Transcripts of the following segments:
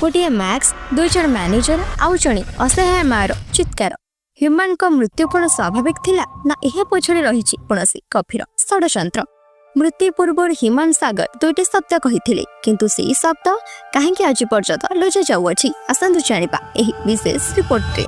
गोटे मैक्स 2 जन मैनेजर आउ जणी असहाय मार चित्कार ह्यूमन को मृत्यु कोण स्वाभाविक थिला ना यह पछरे रहिछि कोनसी गभीर षडयंत्र। मृत्यु पूर्व ह्यूमन सागर 2टी शब्द कहिथिले किंतु सेही शब्द काहेकि आज पर्यंत लुचा जाउछि आसंतु जानिबा एही विशेष रिपोर्ट रे।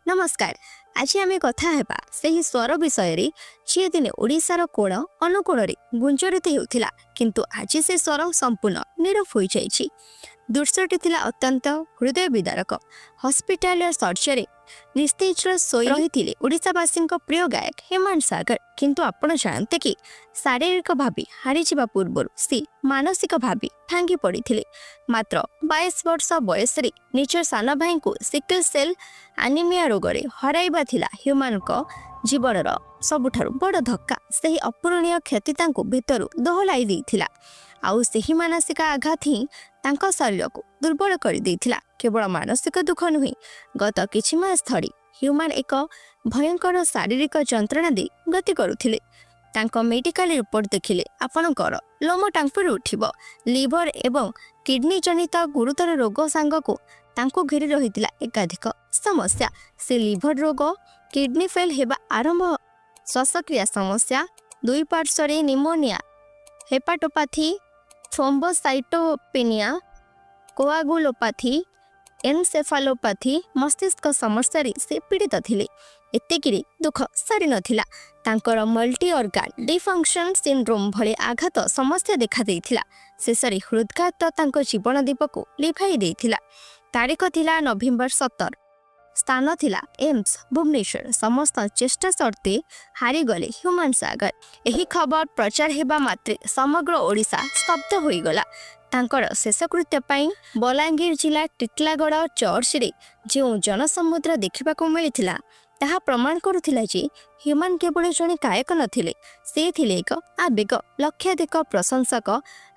नमस्कार, आज आम कथा हेबा सही स्वर विषय रे जे दिन ओडिशार कोण अनुकूल रे गुंजरित हेउथिला किंतु आज से स्वर संपूर्ण नीरव होई जाइछि। दृश्यटी थिला अत्यंत हृदय विदारक। हॉस्पिटल सर्जरी निस्तेज सोई रही ओडिशावासी प्रिय गायक ह्यूमन सागर, किंतु आपण जानते कि शारीरिक भावी हारी जावा पूर्व सी मानसिक भावी भांगी पड़ी। मात्र 22 वर्ष बयस निज सान भाई को सिकल सेल एनीमिया रोग हराइबा थिला ह्यूमन को जीवन सबुठारु बड़ धक्का। सही अपूरणीय क्षति तांको भितरु दोहलाई देइथिला आउ सही मानसिक आघात ही तांको शरीर को दुर्बल कर देइथिला। केवल मानसिक दुख नुहे, गत किछि मास धरि ह्यूमन एक भयंकर शारीरिक जंत्रणा दे गति करुथिले। तांको मेडिकल रिपोर्ट देखिले आपणकर लोम टांकुरी उठिबो। लिवर एवं किडनी जनित गुरुतर रोग सांगको तांको घेरी रहितिला एकाधिक समस्या। से लिवर रोग, किडनी फेल हेबा आरंभ, श्वासक्रिया समस्या, दुई पार्श्वरे निमोनिया, हेपाटोपैथी, थ्रोम्बोसाइटोपेनिया, कोआगुलोपैथी, एनसेफालोपैथी, मस्तिष्क समस्या से पीड़ित थिले। एतेकिरी दुख सारी नथिला। तांकर मल्टी ऑर्गन डिफंक्शन सिंड्रोम भले आघात समस्या देखा देइथिला। शेषरे हृदघात तांको जीवन दीपको लिभाई देइथिला। तारीख थिला नवेम्बर 17, स्थान थिला एम्स भुवनेश्वर। समस्त चेष्टा सर्ते हारी गले ह्यूमन सागर। एही खबर प्रचार हेबा मात्रे समग्र ओडिशा स्तब्ध होई गला। तांकर शेषकृत्य पाई बलांगीर जिला टिटलागढ़ चर्च रे जो जनसमुद्र देखा मिलता ताहा प्रमाण करुथिला जे ह्यूमन केवल जने गायक नथिले, से थिले एक आवेग। लक्षाधिक प्रशंसक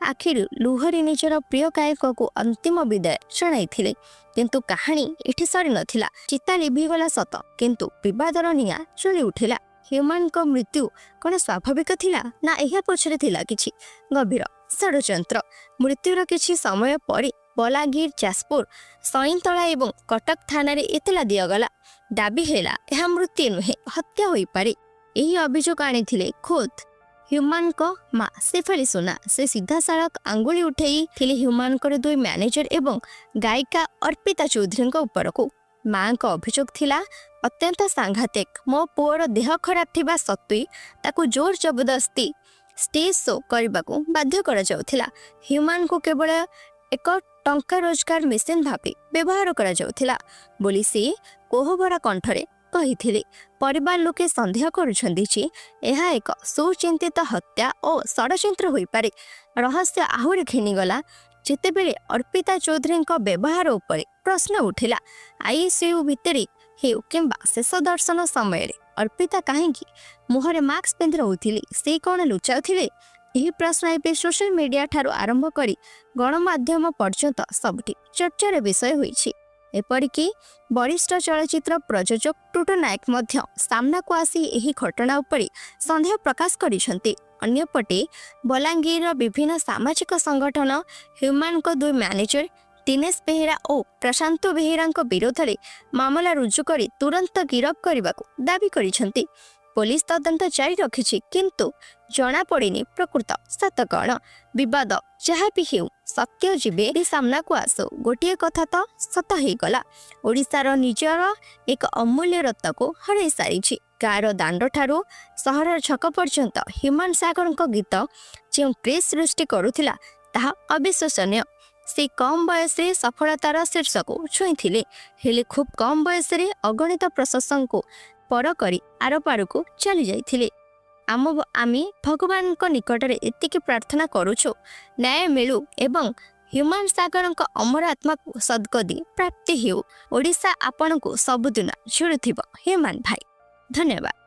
आखिर लुहरी निजर प्रिय गायक को अंतिम विदाय जणाइथिले। किंतु कहानी एठी सरी नथिला। चिता लिभिगला सत, किंतु विवादर निया चली उठिला। ह्यूमन को मृत्यु कौन स्वाभाविक थिला ना एहा पछरे थिला किछि गभीर षडयंत्र। मृत्युर किछि समय परे बलांगीर, जाजपुर, सईंतला एवं कटक थाना रे एतला दियगला। दाबी हेला यह मृत्यु नुहे, हत्या होई पारे। एही अभियोग आनिथिले खोद ह्यूमन को मां शेफाली सोना। से सीधा साळक आंगुली उठेई थिले ह्यूमन को 2 मैनेजर एवं गायिका अर्पिता चौधरी ऊपर को। मां को अभियोग थिला अत्यंत सांघातिक। मो पुअर देह खराब थिबा सत्वे ताकू जोर जबरदस्ती स्टेज शो करबा को बाध्य करा जाउथिला। ह्यूमन को केवल एक टंका रोजगार मेसिन भावे व्यवहार करा जाउथिला बोली से कोहबरा कंठरे कहिथिले। परिवार लोके संदेह करुछन्ति जे एहा एक सुचिंतित हत्या और षडयंत्र होई पारे। रहस्य आहुरी घिनिगला जेतेबेले अर्पिता चौधरी व्यवहार उपरे प्रश्न उठिला। आईसीयू भितरे हेउ किंबा शेष दर्शन समय अर्पिता काहेकि मुहरे मास्क पिंधि रहुथिले, से कौन लुचाउथिले? यही प्रश्न एवं सोशल मीडिया ठारू आरंभ करी गणमाध्यम पर्यंत सबुठी चर्चार विषय होइछि। एपरिकी वरिष्ठ चलचित्र प्रयोजक टुटु नायक मध्य सामना को आसी एही घटना उपरे संदेह प्रकाश करिसंती। अन्यपटे बलांगीर विभिन्न सामाजिक संगठन ह्यूमन को 2 मैनेजर दिनेश बेहेरा और प्रशांत बेहेरा विरोध में मामला रुजु करी तुरंत गिरफ करने को दाबी करिसंती। पुलिस तदंत जारी रखिछि, किंतु जना पड़िनी प्रकृत सत कौन। विवाद जहाँ भी हेउ सत्य जीवे सामना को आसो। गोटे कथा तो सत हो गला, ओडिशार निजर एक अमूल्य रत्न को हराई सारी। गाँव दांड ठारू सहर छक पर्यंत ह्यूमन सागर गीत जो प्रेस सृष्टि करुथिला ताहा अविश्वसनीय। से कम बयस सफलतार शीर्ष को छुईथिले, हेले खूब कम बयस अगणित प्रशंसक को पर करी आर पार को चली जाइथिले। आमे भगवान को निकट रे एतिकी प्रार्थना करूछु न्याय मिलू एवं ह्यूमन सागर अमर आत्मा को सद्गति प्राप्ति हेउ। ओडिशा आपन को सबुदिन झुरुथिबो ह्यूमन भाई। धन्यवाद।